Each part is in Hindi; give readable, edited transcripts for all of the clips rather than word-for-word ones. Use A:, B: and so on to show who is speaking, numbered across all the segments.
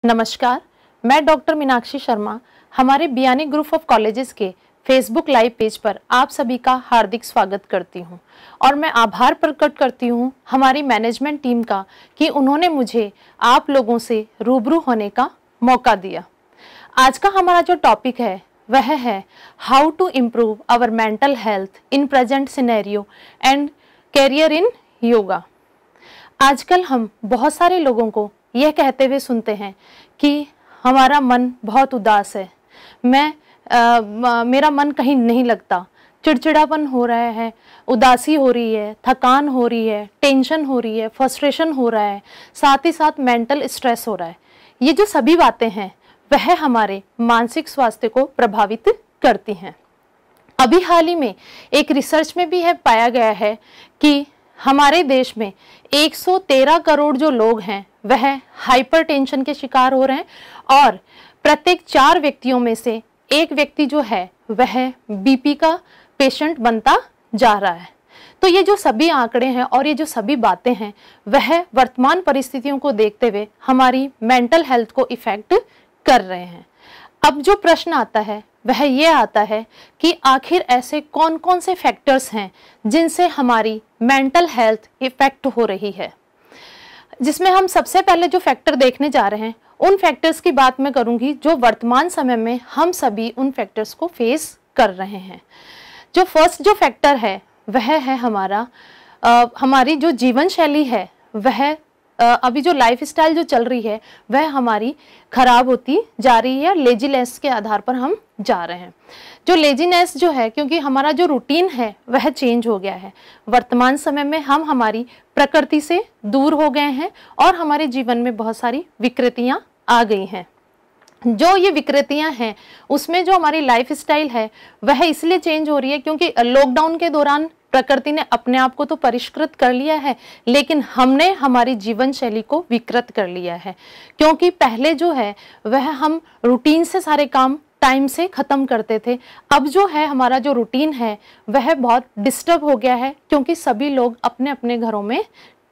A: नमस्कार, मैं डॉक्टर मीनाक्षी शर्मा हमारे बियानी ग्रुप ऑफ कॉलेजेस के फेसबुक लाइव पेज पर आप सभी का हार्दिक स्वागत करती हूं और मैं आभार प्रकट करती हूं हमारी मैनेजमेंट टीम का कि उन्होंने मुझे आप लोगों से रूबरू होने का मौका दिया। आज का हमारा जो टॉपिक है वह है how to improve our mental health in present scenario and career in yoga. आजकल हम बहुत सारे लोगों को यह कहते हुए सुनते हैं कि हमारा मन बहुत उदास है, मेरा मन कहीं नहीं लगता, चिड़चिड़ापन हो रहा है, उदासी हो रही है, थकान हो रही है, टेंशन हो रही है, फ्रस्ट्रेशन हो रहा है, साथ ही साथ मेंटल स्ट्रेस हो रहा है। ये जो सभी बातें हैं वह हमारे मानसिक स्वास्थ्य को प्रभावित करती हैं। अभी हाल ही में एक रिसर्च में भी है पाया गया है कि हमारे देश में 113 करोड़ जो लोग हैं वह हाइपरटेंशन के शिकार हो रहे हैं और प्रत्येक 4 व्यक्तियों में से एक व्यक्ति जो है वह बीपी का पेशेंट बनता जा रहा है। तो ये जो सभी आंकड़े हैं और ये जो सभी बातें हैं वह वर्तमान परिस्थितियों को देखते हुए हमारी मेंटल हेल्थ को इफेक्ट कर रहे हैं। अब जो प्रश्न आता है वह ये आता है कि आखिर ऐसे कौन कौन से फैक्टर्स हैं जिनसे हमारी मेंटल हेल्थ इफेक्ट हो रही है। जिसमें हम सबसे पहले जो फैक्टर देखने जा रहे हैं उन फैक्टर्स की बात मैं करूंगी जो वर्तमान समय में हम सभी उन फैक्टर्स को फेस कर रहे हैं। जो फर्स्ट जो फैक्टर है वह है हमारी जो जीवन शैली है वह अभी जो लाइफस्टाइल जो चल रही है वह हमारी खराब होती जा रही है। लेजीनेस के आधार पर हम जा रहे हैं। जो लेजीनेस जो है क्योंकि हमारा जो रूटीन है वह चेंज हो गया है। वर्तमान समय में हम हमारी प्रकृति से दूर हो गए हैं और हमारे जीवन में बहुत सारी विकृतियां आ गई हैं। जो ये विकृतियां हैं उसमें जो हमारी लाइफस्टाइल है वह इसलिए चेंज हो रही है क्योंकि लॉकडाउन के दौरान प्रकृति ने अपने आप को तो परिष्कृत कर लिया है लेकिन हमने हमारी जीवन शैली को विकृत कर लिया है। क्योंकि पहले जो है वह हम रूटीन से सारे काम टाइम से खत्म करते थे। अब जो है हमारा जो रूटीन है वह बहुत डिस्टर्ब हो गया है क्योंकि सभी लोग अपने अपने घरों में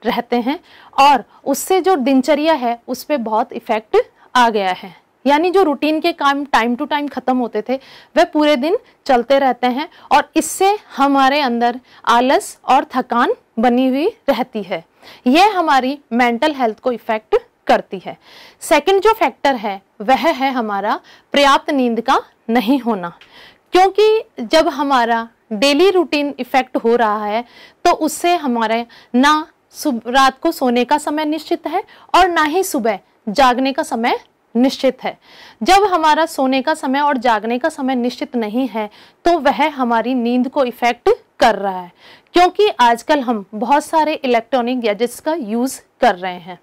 A: रहते हैं और उससे जो दिनचर्या है उस पर बहुत इफेक्ट आ गया है। यानी जो रूटीन के काम टाइम टू टाइम खत्म होते थे वह पूरे दिन चलते रहते हैं और इससे हमारे अंदर आलस और थकान बनी हुई रहती है। यह हमारी मेंटल हेल्थ को इफेक्ट करती है। सेकंड जो फैक्टर है वह है हमारा पर्याप्त नींद का नहीं होना। क्योंकि जब हमारा डेली रूटीन इफेक्ट हो रहा है तो उससे हमारे ना रात को सोने का समय निश्चित है और ना ही सुबह जागने का समय निश्चित है। जब हमारा सोने का समय और जागने का समय निश्चित नहीं है तो वह हमारी नींद को इफेक्ट कर रहा है। क्योंकि आजकल हम बहुत सारे इलेक्ट्रॉनिक गैजेट्स का यूज कर रहे हैं।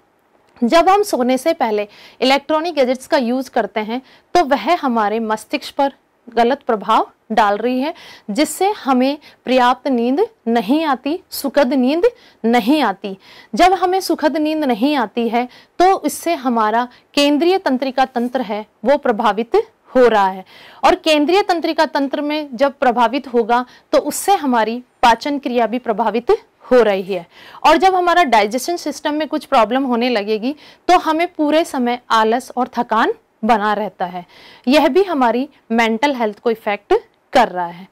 A: जब हम सोने से पहले इलेक्ट्रॉनिक गैजेट्स का यूज करते हैं तो वह हमारे मस्तिष्क पर गलत प्रभाव डाल रही है जिससे हमें पर्याप्त नींद नहीं आती, सुखद नींद नहीं आती। जब हमें सुखद नींद नहीं आती है तो इससे हमारा केंद्रीय तंत्रिका तंत्र है वो प्रभावित हो रहा है और केंद्रीय तंत्रिका तंत्र में जब प्रभावित होगा तो उससे हमारी पाचन क्रिया भी प्रभावित हो रही है और जब हमारा डाइजेशन सिस्टम में कुछ प्रॉब्लम होने लगेगी तो हमें पूरे समय आलस और थकान बना रहता है। यह भी हमारी मेंटल हेल्थ को इफेक्ट कर रहा है।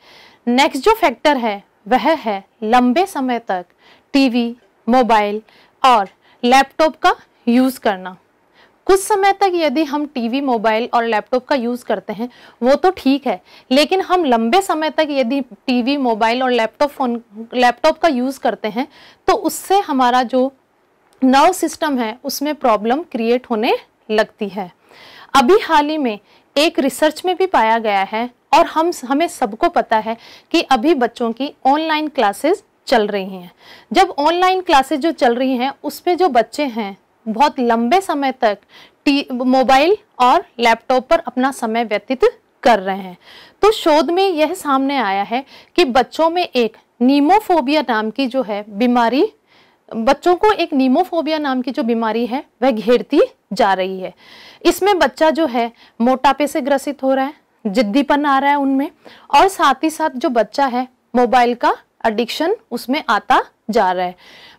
A: नेक्स्ट जो फैक्टर है वह है लंबे समय तक टीवी, मोबाइल और लैपटॉप का यूज करना। कुछ समय तक यदि हम टीवी, मोबाइल और लैपटॉप का यूज करते हैं वो तो ठीक है, लेकिन हम लंबे समय तक यदि टीवी, मोबाइल और लैपटॉप का यूज करते हैं तो उससे हमारा जो नर्व सिस्टम है उसमें प्रॉब्लम क्रिएट होने लगती है। अभी हाल ही में एक रिसर्च में भी पाया गया है और हमें सबको पता है कि अभी बच्चों की ऑनलाइन क्लासेस चल रही हैं। जब ऑनलाइन क्लासेस जो चल रही हैं उस पे जो बच्चे हैं बहुत लंबे समय तक मोबाइल और लैपटॉप पर अपना समय व्यतीत कर रहे हैं। तो शोध में यह सामने आया है कि बच्चों में एक नीमोफोबिया नाम की जो है बीमारी, बच्चों को एक नीमोफोबिया नाम की जो बीमारी है वह घेरती जा रही है। इसमें बच्चा जो है मोटापे से ग्रसित हो रहा है, जिद्दीपन आ रहा है उनमें और साथ ही साथ जो बच्चा है मोबाइल का एडिक्शन उसमें आता जा रहा है।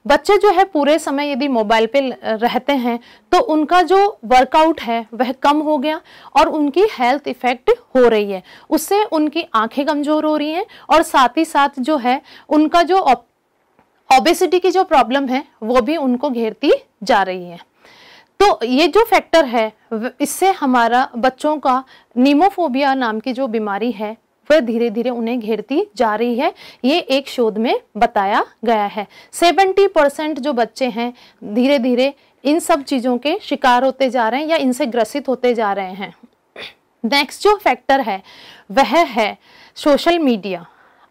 A: बच्चे जो है पूरे समय यदि मोबाइल पे रहते हैं तो उनका जो वर्कआउट है वह कम हो गया और उनकी हेल्थ इफेक्ट हो रही है। उससे उनकी आंखें कमजोर हो रही हैं और साथ ही साथ जो है उनका जो ओबेसिटी की जो प्रॉब्लम है वो भी उनको घेरती जा रही है। तो ये जो फैक्टर है इससे हमारा बच्चों का नीमोफोबिया नाम की जो बीमारी है वह धीरे धीरे उन्हें घेरती जा रही है। ये एक शोध में बताया गया है। 70% जो बच्चे हैं धीरे धीरे इन सब चीज़ों के शिकार होते जा रहे हैं या इनसे ग्रसित होते जा रहे हैं। नेक्स्ट जो फैक्टर है वह है सोशल मीडिया।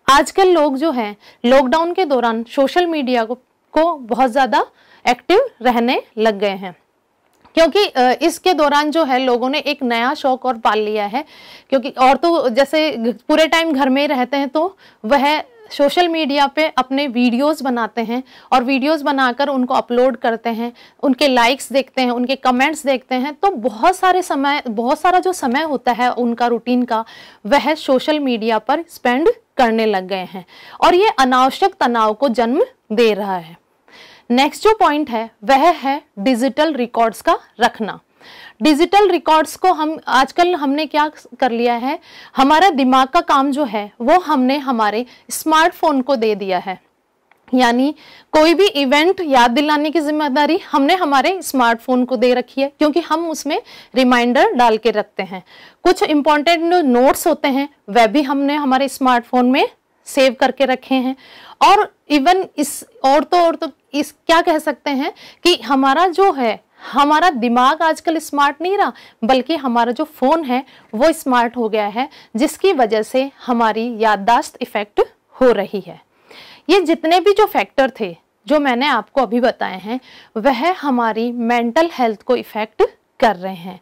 A: आजकल लोग जो हैं लॉकडाउन के दौरान सोशल मीडिया को बहुत ज़्यादा एक्टिव रहने लग गए हैं, क्योंकि इसके दौरान जो है लोगों ने एक नया शौक और पाल लिया है। क्योंकि और तो जैसे पूरे टाइम घर में रहते हैं तो वह सोशल मीडिया पे अपने वीडियोस बनाते हैं और वीडियोस बनाकर उनको अपलोड करते हैं, उनके लाइक्स देखते हैं, उनके कमेंट्स देखते हैं। तो बहुत सारा जो समय होता है उनका रूटीन का वह सोशल मीडिया पर स्पेंड करने लग गए हैं और ये अनावश्यक तनाव को जन्म दे रहा है। नेक्स्ट जो पॉइंट है वह है डिजिटल रिकॉर्ड्स का रखना। डिजिटल रिकॉर्ड्स को हमने क्या कर लिया है, हमारा दिमाग का काम जो है वो हमने हमारे स्मार्टफोन को दे दिया है। यानी कोई भी इवेंट याद दिलाने की जिम्मेदारी हमने हमारे स्मार्टफोन को दे रखी है, क्योंकि हम उसमें रिमाइंडर डाल के रखते हैं। कुछ इंपॉर्टेंट नोट्स होते हैं वह भी हमने हमारे स्मार्टफोन में सेव करके रखे हैं। और इवन इस क्या कह सकते हैं कि हमारा दिमाग आजकल स्मार्ट नहीं रहा, बल्कि हमारा जो फोन है वो स्मार्ट हो गया है, जिसकी वजह से हमारी याददाश्त इफेक्ट हो रही है। ये जितने भी जो फैक्टर थे जो मैंने आपको अभी बताए हैं वह हमारी मेंटल हेल्थ को इफेक्ट कर रहे हैं।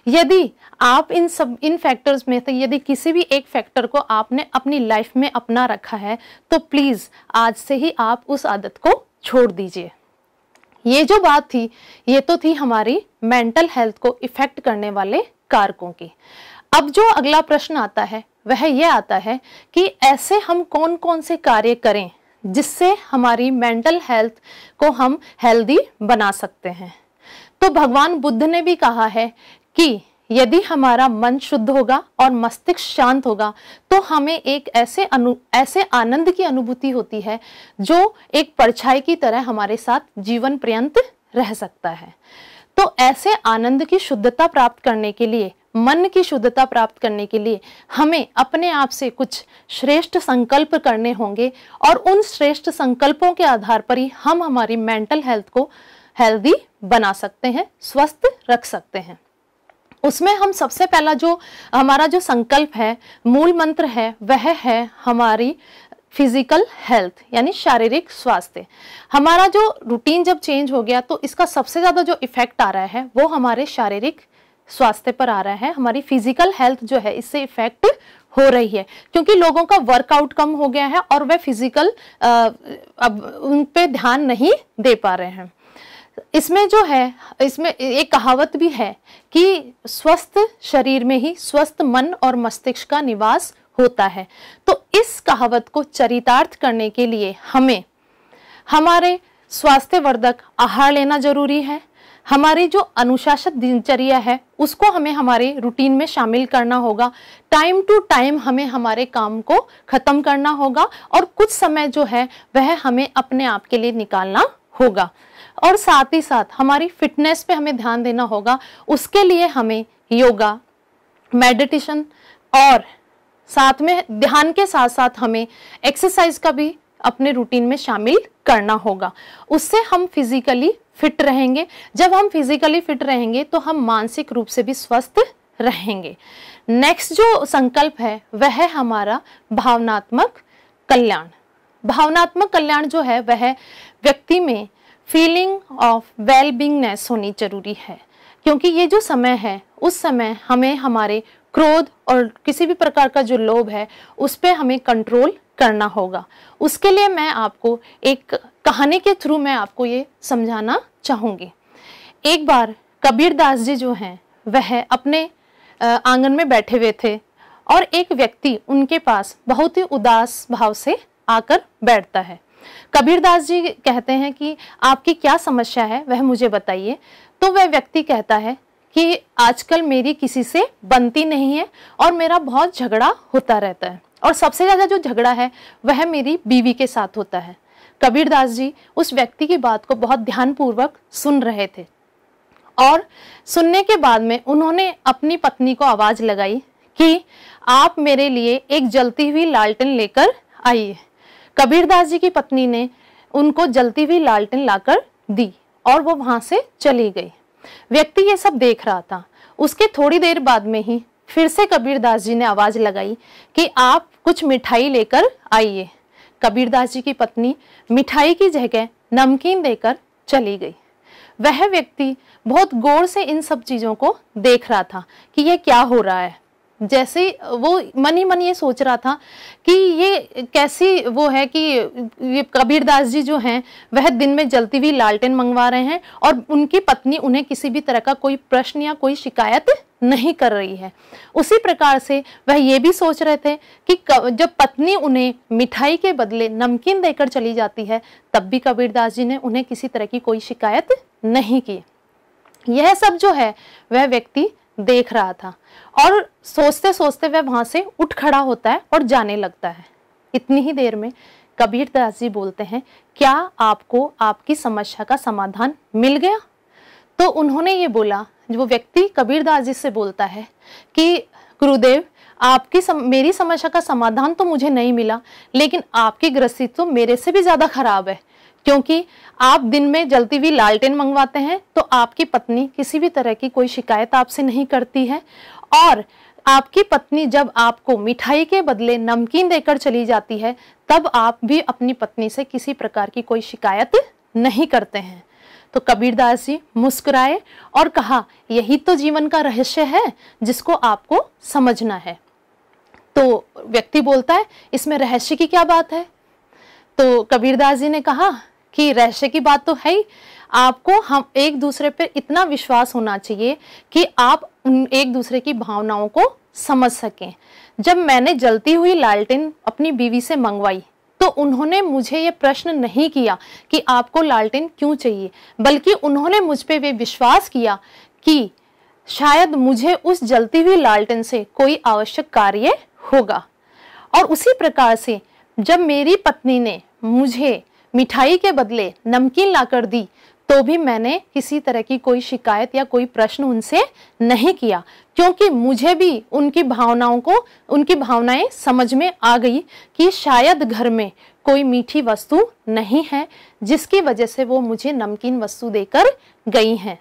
A: यदि आप इन फैक्टर्स में से यदि किसी भी एक फैक्टर को आपने अपनी लाइफ में अपना रखा है तो प्लीज आज से ही आप उस आदत को छोड़ दीजिए। ये जो बात थी ये तो थी हमारी मेंटल हेल्थ को इफेक्ट करने वाले कारकों की। अब जो अगला प्रश्न आता है वह यह आता है कि ऐसे हम कौन कौन से कार्य करें जिससे हमारी मेंटल हेल्थ को हम हेल्दी बना सकते हैं। तो भगवान बुद्ध ने भी कहा है कि यदि हमारा मन शुद्ध होगा और मस्तिष्क शांत होगा तो हमें एक ऐसे आनंद की अनुभूति होती है जो एक परछाई की तरह हमारे साथ जीवन पर्यंत रह सकता है। तो ऐसे आनंद की शुद्धता प्राप्त करने के लिए, मन की शुद्धता प्राप्त करने के लिए हमें अपने आप से कुछ श्रेष्ठ संकल्प करने होंगे और उन श्रेष्ठ संकल्पों के आधार पर ही हम हमारी मेंटल हेल्थ को हेल्दी बना सकते हैं, स्वस्थ रख सकते हैं। उसमें हम सबसे पहला जो हमारा जो संकल्प है, मूल मंत्र है, वह है हमारी फिजिकल हेल्थ यानी शारीरिक स्वास्थ्य। हमारा जो रूटीन जब चेंज हो गया तो इसका सबसे ज्यादा जो इफेक्ट आ रहा है वो हमारे शारीरिक स्वास्थ्य पर आ रहा है। हमारी फिजिकल हेल्थ जो है इससे इफेक्ट हो रही है, क्योंकि लोगों का वर्कआउट कम हो गया है और वे फिजिकल अब उन पे ध्यान नहीं दे पा रहे हैं। इसमें एक कहावत भी है कि स्वस्थ शरीर में ही स्वस्थ मन और मस्तिष्क का निवास होता है। तो इस कहावत को चरितार्थ करने के लिए हमें हमारे स्वास्थ्यवर्धक आहार लेना जरूरी है। हमारी जो अनुशासित दिनचर्या है उसको हमें हमारे रूटीन में शामिल करना होगा। टाइम टू टाइम हमें हमारे काम को खत्म करना होगा और कुछ समय जो है वह हमें अपने आप के लिए निकालना होगा। और साथ ही साथ हमारी फिटनेस पे हमें ध्यान देना होगा। उसके लिए हमें योगा, मेडिटेशन और साथ में ध्यान के साथ साथ हमें एक्सरसाइज का भी अपने रूटीन में शामिल करना होगा। उससे हम फिजिकली फिट रहेंगे। जब हम फिजिकली फिट रहेंगे तो हम मानसिक रूप से भी स्वस्थ रहेंगे। नेक्स्ट जो संकल्प है वह है हमारा भावनात्मक कल्याण। भावनात्मक कल्याण जो है वह व्यक्ति में फीलिंग ऑफ वेलबींगनेस होनी जरूरी है, क्योंकि ये जो समय है उस समय हमें हमारे क्रोध और किसी भी प्रकार का जो लोभ है उस पे हमें कंट्रोल करना होगा। उसके लिए मैं आपको एक कहानी के थ्रू मैं आपको ये समझाना चाहूँगी। एक बार कबीरदास जी जो हैं वह अपने आंगन में बैठे हुए थे और एक व्यक्ति उनके पास बहुत ही उदास भाव से आकर बैठता है। कबीरदास जी कहते हैं कि आपकी क्या समस्या है वह मुझे बताइए। तो वह व्यक्ति कहता है कि आजकल मेरी किसी से बनती नहीं है और मेरा बहुत झगड़ा होता रहता है, और सबसे ज़्यादा जो झगड़ा है वह मेरी बीवी के साथ होता है। कबीरदास जी उस व्यक्ति की बात को बहुत ध्यानपूर्वक सुन रहे थे, और सुनने के बाद में उन्होंने अपनी पत्नी को आवाज़ लगाई कि आप मेरे लिए एक जलती हुई लालटेन लेकर आइए। कबीरदास जी की पत्नी ने उनको जलती हुई लालटेन लाकर दी और वो वहाँ से चली गई। व्यक्ति ये सब देख रहा था। उसके थोड़ी देर बाद में ही फिर से कबीरदास जी ने आवाज़ लगाई कि आप कुछ मिठाई लेकर आइए। कबीरदास जी की पत्नी मिठाई की जगह नमकीन देकर चली गई। वह व्यक्ति बहुत गौर से इन सब चीज़ों को देख रहा था कि यह क्या हो रहा है। जैसे वो मन ही मन ये सोच रहा था कि ये कैसी वो है कि ये कबीरदास जी जो हैं वह दिन में जलती हुई लालटेन मंगवा रहे हैं और उनकी पत्नी उन्हें किसी भी तरह का कोई प्रश्न या कोई शिकायत नहीं कर रही है। उसी प्रकार से वह ये भी सोच रहे थे कि जब पत्नी उन्हें मिठाई के बदले नमकीन देकर चली जाती है तब भी कबीरदास जी ने उन्हें किसी तरह की कोई शिकायत नहीं की। यह सब जो है वह व्यक्ति देख रहा था, और सोचते सोचते वह वहां से उठ खड़ा होता है और जाने लगता है। इतनी ही देर में कबीरदास जी बोलते हैं, क्या आपको आपकी समस्या का समाधान मिल गया? तो उन्होंने ये बोला, वो व्यक्ति कबीरदास जी से बोलता है कि गुरुदेव, आपकी मेरी समस्या का समाधान तो मुझे नहीं मिला, लेकिन आपकी गृहस्थी तो मेरे से भी ज़्यादा खराब है, क्योंकि आप दिन में जलती हुई लालटेन मंगवाते हैं तो आपकी पत्नी किसी भी तरह की कोई शिकायत आपसे नहीं करती है, और आपकी पत्नी जब आपको मिठाई के बदले नमकीन देकर चली जाती है तब आप भी अपनी पत्नी से किसी प्रकार की कोई शिकायत नहीं करते हैं। तो कबीरदास जी मुस्कुराए और कहा, यही तो जीवन का रहस्य है जिसको आपको समझना है। तो व्यक्ति बोलता है, इसमें रहस्य की क्या बात है? तो कबीरदास जी ने कहा कि रहस्य की बात तो है ही, आपको हम एक दूसरे पर इतना विश्वास होना चाहिए कि आप एक दूसरे की भावनाओं को समझ सकें। जब मैंने जलती हुई लालटेन अपनी बीवी से मंगवाई तो उन्होंने मुझे ये प्रश्न नहीं किया कि आपको लालटेन क्यों चाहिए, बल्कि उन्होंने मुझ पे वे विश्वास किया कि शायद मुझे उस जलती हुई लालटेन से कोई आवश्यक कार्य होगा। और उसी प्रकार से जब मेरी पत्नी ने मुझे मिठाई के बदले नमकीन लाकर दी तो भी मैंने किसी तरह की कोई शिकायत या कोई प्रश्न उनसे नहीं किया, क्योंकि मुझे भी उनकी भावनाएं समझ में आ गई कि शायद घर में कोई मीठी वस्तु नहीं है जिसकी वजह से वो मुझे नमकीन वस्तु देकर गई हैं।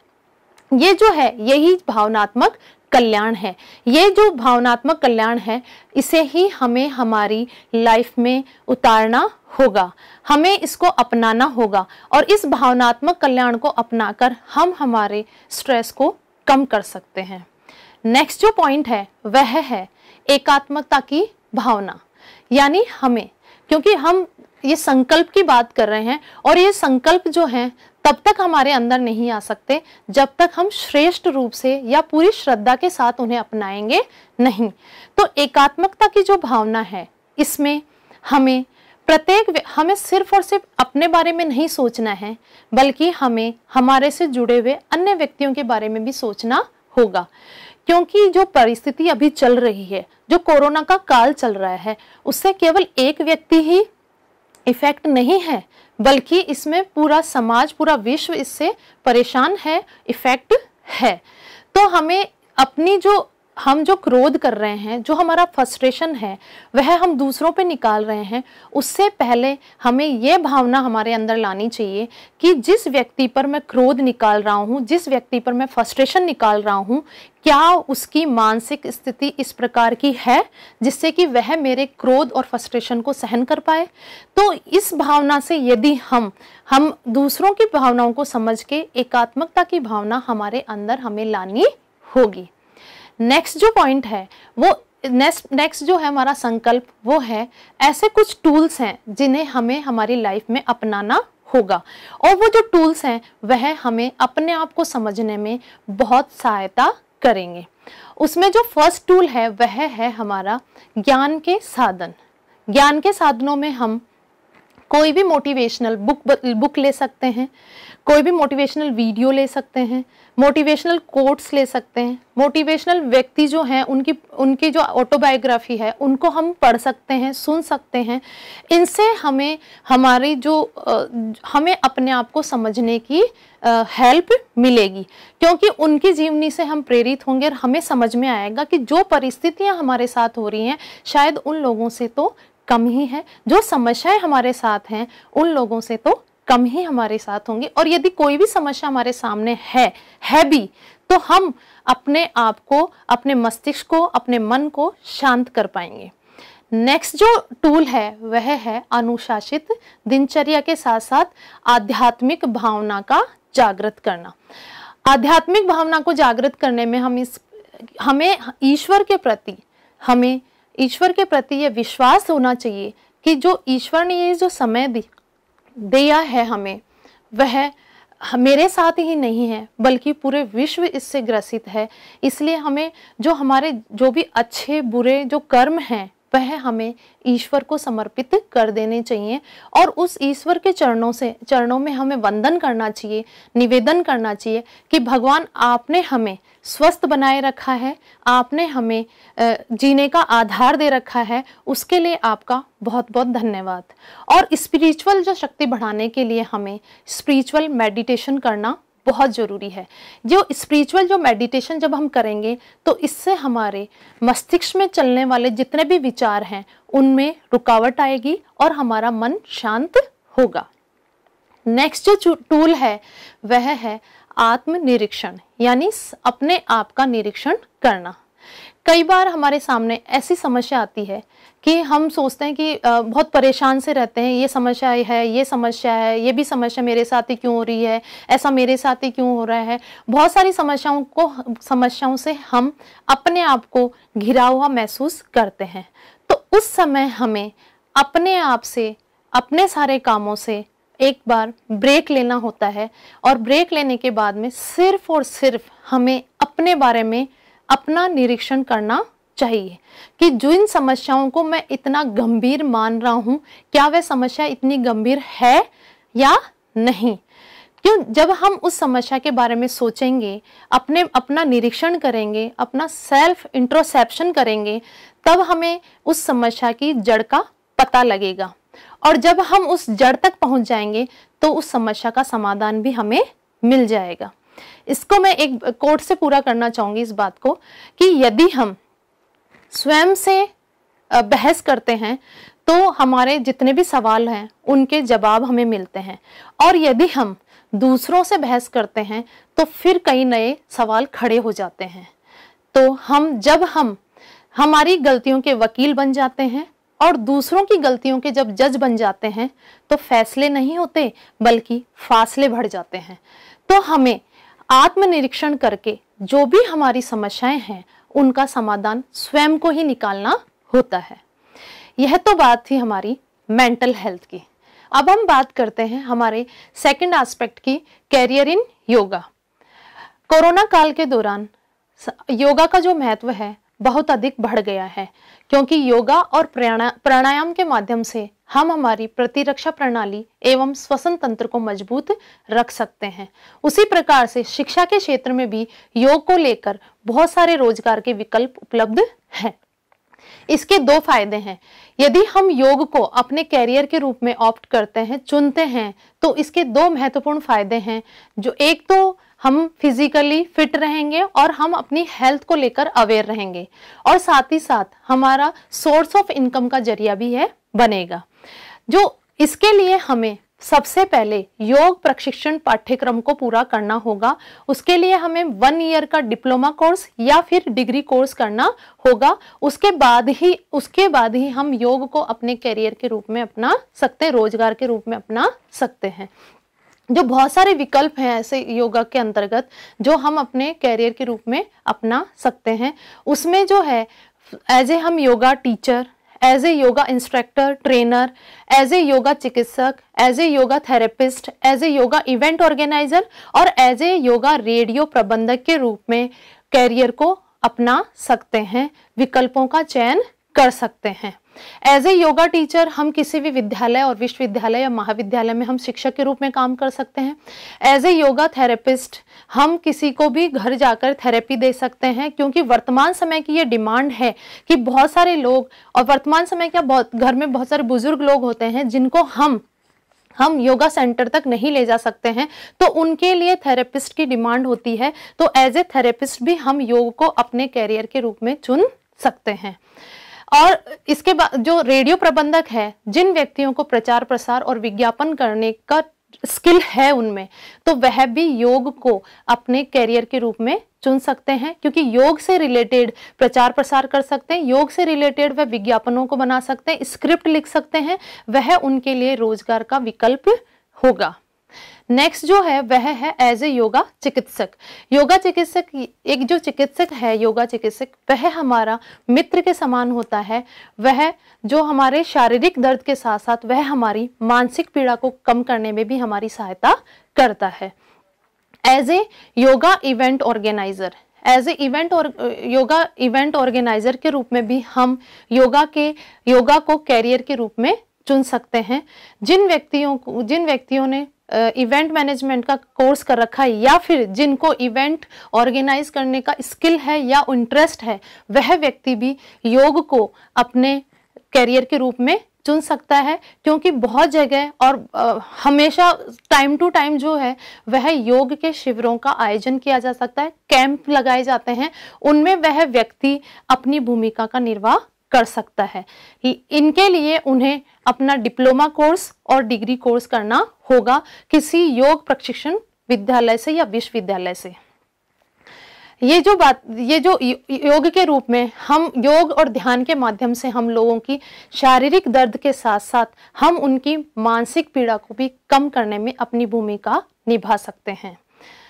A: ये जो है यही भावनात्मक कल्याण है। ये जो भावनात्मक कल्याण है इसे ही हमें हमारी लाइफ में उतारना होगा, हमें इसको अपनाना होगा, और इस भावनात्मक कल्याण को अपनाकर हम हमारे स्ट्रेस को कम कर सकते हैं। नेक्स्ट जो पॉइंट है वह है एकात्मकता की भावना। यानी हमें, क्योंकि हम ये संकल्प की बात कर रहे हैं और ये संकल्प जो हैं तब तक हमारे अंदर नहीं आ सकते जब तक हम श्रेष्ठ रूप से या पूरी श्रद्धा के साथ उन्हें अपनाएंगे नहीं। तो एकात्मकता की जो भावना है इसमें हमें सिर्फ और सिर्फ अपने बारे में नहीं सोचना है, बल्कि हमें हमारे से जुड़े हुए अन्य व्यक्तियों के बारे में भी सोचना होगा। क्योंकि जो परिस्थिति अभी चल रही है, जो कोरोना का काल चल रहा है, उससे केवल एक व्यक्ति ही इफेक्ट नहीं है, बल्कि इसमें पूरा समाज, पूरा विश्व इससे परेशान है, इफेक्ट है। तो हमें अपनी हम जो क्रोध कर रहे हैं, जो हमारा फ्रस्ट्रेशन है, वह हम दूसरों पे निकाल रहे हैं, उससे पहले हमें ये भावना हमारे अंदर लानी चाहिए कि जिस व्यक्ति पर मैं क्रोध निकाल रहा हूँ, जिस व्यक्ति पर मैं फ्रस्ट्रेशन निकाल रहा हूँ, क्या उसकी मानसिक स्थिति इस प्रकार की है जिससे कि वह मेरे क्रोध और फ्रस्ट्रेशन को सहन कर पाए। तो इस भावना से यदि हम दूसरों की भावनाओं को समझ के एकात्मकता की भावना हमारे अंदर हमें लानी होगी। नेक्स्ट जो पॉइंट है वो नेक्स्ट जो है हमारा संकल्प, वो है ऐसे कुछ टूल्स हैं जिन्हें हमें हमारी लाइफ में अपनाना होगा, और वो जो टूल्स हैं वह हमें अपने आप को समझने में बहुत सहायता करेंगे। उसमें जो फर्स्ट टूल है वह है हमारा ज्ञान के साधन। ज्ञान के साधनों में हम कोई भी मोटिवेशनल बुक ले सकते हैं, कोई भी मोटिवेशनल वीडियो ले सकते हैं, मोटिवेशनल कोट्स ले सकते हैं, मोटिवेशनल व्यक्ति जो हैं उनकी जो ऑटोबायोग्राफी है उनको हम पढ़ सकते हैं, सुन सकते हैं। इनसे हमें हमें अपने आप को समझने की हेल्प मिलेगी, क्योंकि उनकी जीवनी से हम प्रेरित होंगे और हमें समझ में आएगा कि जो परिस्थितियां हमारे साथ हो रही हैं शायद उन लोगों से तो कम ही है, जो समस्याएं हमारे साथ हैं उन लोगों से तो कम ही हमारे साथ होंगी। और यदि कोई भी समस्या हमारे सामने है भी तो हम अपने आप को, अपने मस्तिष्क को, अपने मन को शांत कर पाएंगे। नेक्स्ट जो टूल है वह है अनुशासित दिनचर्या के साथ साथ आध्यात्मिक भावना का जागृत करना। आध्यात्मिक भावना को जागृत करने में हमें ईश्वर के प्रति ये विश्वास होना चाहिए कि जो ईश्वर ने ये जो समय दिया है हमें, वह मेरे साथ ही नहीं है बल्कि पूरे विश्व इससे ग्रसित है। इसलिए हमें हमारे जो भी अच्छे बुरे जो कर्म हैं वह हमें ईश्वर को समर्पित कर देने चाहिए और उस ईश्वर के चरणों में हमें वंदन करना चाहिए, निवेदन करना चाहिए कि भगवान आपने हमें स्वस्थ बनाए रखा है, आपने हमें जीने का आधार दे रखा है, उसके लिए आपका बहुत बहुत धन्यवाद। और स्पिरिचुअल जो शक्ति बढ़ाने के लिए हमें स्पिरिचुअल मेडिटेशन करना बहुत ज़रूरी है। जो स्पिरिचुअल जो मेडिटेशन जब हम करेंगे तो इससे हमारे मस्तिष्क में चलने वाले जितने भी विचार हैं उनमें रुकावट आएगी और हमारा मन शांत होगा। नेक्स्ट जो टूल है वह है आत्मनिरीक्षण, यानी अपने आप का निरीक्षण करना। कई बार हमारे सामने ऐसी समस्या आती है कि हम सोचते हैं कि बहुत परेशान से रहते हैं, ये समस्या है, ये समस्या है, ये भी समस्या मेरे साथ ही क्यों हो रही है, ऐसा मेरे साथ ही क्यों हो रहा है। बहुत सारी समस्याओं से हम अपने आप को घिरा हुआ महसूस करते हैं। तो उस समय हमें अपने आप से, अपने सारे कामों से एक बार ब्रेक लेना होता है और ब्रेक लेने के बाद में सिर्फ और सिर्फ हमें अपने बारे में अपना निरीक्षण करना चाहिए कि जो इन समस्याओं को मैं इतना गंभीर मान रहा हूं, क्या वह समस्या इतनी गंभीर है या नहीं। क्यों, जब हम उस समस्या के बारे में सोचेंगे, अपना निरीक्षण करेंगे, अपना सेल्फ इंट्रोस्पेक्शन करेंगे, तब हमें उस समस्या की जड़ का पता लगेगा और जब हम उस जड़ तक पहुंच जाएंगे तो उस समस्या का समाधान भी हमें मिल जाएगा। इसको मैं एक कोट से पूरा करना चाहूंगी इस बात को कि यदि हम स्वयं से बहस करते हैं तो हमारे जितने भी सवाल हैं उनके जवाब हमें मिलते हैं, और यदि हम दूसरों से बहस करते हैं तो फिर कई नए सवाल खड़े हो जाते हैं। तो जब हम हमारी गलतियों के वकील बन जाते हैं और दूसरों की गलतियों के जब जज बन जाते हैं तो फैसले नहीं होते बल्कि फासले बढ़ जाते हैं। तो हमें आत्मनिरीक्षण करके जो भी हमारी समस्याएं हैं उनका समाधान स्वयं को ही निकालना होता है। यह तो बात थी हमारी मेंटल हेल्थ की। अब हम बात करते हैं हमारे सेकंड एस्पेक्ट की, कैरियर इन योगा। कोरोना काल के दौरान योगा का जो महत्व है बहुत अधिक बढ़ गया है, क्योंकि योगा और प्राणायाम के माध्यम से हम हमारी प्रतिरक्षा प्रणाली एवं श्वसन तंत्र को मजबूत रख सकते हैं। उसी प्रकार से शिक्षा के क्षेत्र में भी योग को लेकर बहुत सारे रोजगार के विकल्प उपलब्ध हैं। इसके दो फायदे हैं। यदि हम योग को अपने कैरियर के रूप में ऑप्ट करते हैं, चुनते हैं, तो इसके दो महत्वपूर्ण फायदे हैं। जो एक तो हम फिजिकली फिट रहेंगे और हम अपनी हेल्थ को लेकर अवेयर रहेंगे, और साथ ही साथ हमारा सोर्स ऑफ इनकम का जरिया भी है बनेगा। जो इसके लिए हमें सबसे पहले योग प्रशिक्षण पाठ्यक्रम को पूरा करना होगा। उसके लिए हमें 1 ईयर का डिप्लोमा कोर्स या फिर डिग्री कोर्स करना होगा। उसके बाद ही हम योग को अपने करियर के रूप में अपना सकते हैं, रोजगार के रूप में अपना सकते हैं। जो बहुत सारे विकल्प हैं ऐसे योगा के अंतर्गत जो हम अपने कैरियर के रूप में अपना सकते हैं। उसमें जो है एज ए हम yoga teacher, as a yoga instructor trainer, as a yoga चिकित्सक, as a yoga therapist, as a yoga event organiser और एज ए योगा रेडियो प्रबंधक के रूप में कैरियर को अपना सकते हैं, विकल्पों का चयन कर सकते हैं। एज ए योगा टीचर हम किसी भी विद्यालय और विश्वविद्यालय या महाविद्यालय में हम शिक्षक के रूप में काम कर सकते हैं। एज ए योगा थेरेपिस्ट हम किसी को भी घर जाकर थेरेपी दे सकते हैं, क्योंकि वर्तमान समय की ये डिमांड है कि बहुत सारे लोग, और वर्तमान समय क्या बहुत घर में बहुत सारे बुजुर्ग लोग होते हैं जिनको हम योगा सेंटर तक नहीं ले जा सकते हैं, तो उनके लिए थेरेपिस्ट की डिमांड होती है। तो एज ए थेरेपिस्ट भी हम योग को अपने कैरियर के रूप में चुन सकते हैं। और इसके बाद जो रेडियो प्रबंधक है, जिन व्यक्तियों को प्रचार प्रसार और विज्ञापन करने का स्किल है उनमें, तो वह भी योग को अपने कैरियर के रूप में चुन सकते हैं, क्योंकि योग से रिलेटेड प्रचार प्रसार कर सकते हैं, योग से रिलेटेड वह विज्ञापनों को बना सकते हैं, स्क्रिप्ट लिख सकते हैं, वह उनके लिए रोजगार का विकल्प होगा। नेक्स्ट जो है वह है एज ए योगा चिकित्सक। योगा चिकित्सक, एक जो चिकित्सक है योगा चिकित्सक, वह हमारा मित्र के समान होता है। वह जो हमारे शारीरिक दर्द के साथ साथ वह हमारी मानसिक पीड़ा को कम करने में भी हमारी सहायता करता है। As a yoga event organiser, as a yoga event organiser के रूप में भी हम योगा को कैरियर के रूप में चुन सकते हैं। जिन व्यक्तियों ने इवेंट मैनेजमेंट का कोर्स कर रखा है, या फिर जिनको इवेंट ऑर्गेनाइज करने का स्किल है या इंटरेस्ट है, वह व्यक्ति भी योग को अपने कैरियर के रूप में चुन सकता है। क्योंकि बहुत जगह और हमेशा टाइम टू टाइम जो है वह योग के शिविरों का आयोजन किया जा सकता है, कैंप लगाए जाते हैं, उनमें वह व्यक्ति अपनी भूमिका का निर्वाह कर सकता है। इनके लिए उन्हें अपना डिप्लोमा कोर्स और डिग्री कोर्स करना होगा किसी योग प्रशिक्षण विद्यालय से या विश्वविद्यालय से। ये जो योग के रूप में हम योग और ध्यान के माध्यम से हम लोगों की शारीरिक दर्द के साथ साथ हम उनकी मानसिक पीड़ा को भी कम करने में अपनी भूमिका निभा सकते हैं।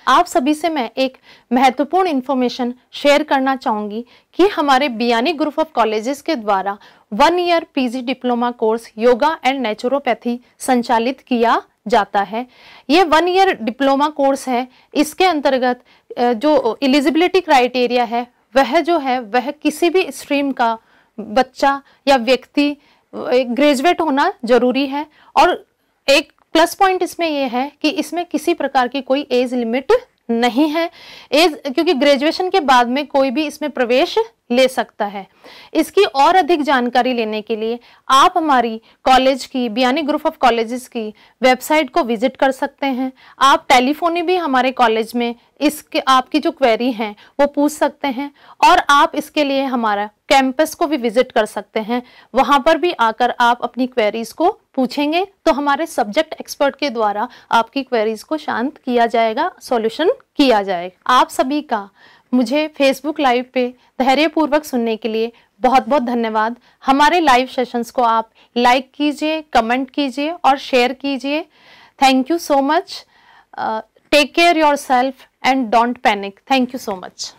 A: आप सभी से मैं एक महत्वपूर्ण इन्फॉर्मेशन शेयर करना चाहूँगी कि हमारे बियानी ग्रुप ऑफ कॉलेजेस के द्वारा 1 year PG diploma course yoga and naturopathy संचालित किया जाता है। ये 1 ईयर डिप्लोमा कोर्स है। इसके अंतर्गत जो एलिजिबिलिटी क्राइटेरिया है वह किसी भी स्ट्रीम का बच्चा या व्यक्ति ग्रेजुएट होना जरूरी है। और एक प्लस पॉइंट इसमें यह है कि इसमें किसी प्रकार की कोई एज लिमिट नहीं है। क्योंकि ग्रेजुएशन के बाद में कोई भी इसमें प्रवेश ले सकता है। इसकी और अधिक जानकारी लेने के लिए आप हमारी कॉलेज की बियानी ग्रुप ऑफ कॉलेजेस की वेबसाइट को विजिट कर सकते हैं। आप टेलीफोनी भी हमारे कॉलेज में आपकी जो क्वेरी हैं वो पूछ सकते हैं, और आप इसके लिए हमारा कैंपस को भी विजिट कर सकते हैं। वहां पर भी आकर आप अपनी क्वेरीज को पूछेंगे तो हमारे सब्जेक्ट एक्सपर्ट के द्वारा आपकी क्वेरीज को शांत किया जाएगा, सॉल्यूशन किया जाएगा। आप सभी का मुझे फेसबुक लाइव पे धैर्यपूर्वक सुनने के लिए बहुत बहुत धन्यवाद। हमारे लाइव सेशंस को आप लाइक कीजिए, कमेंट कीजिए और शेयर कीजिए। Thank you so much. Take care yourself and don't panic. Thank you so much.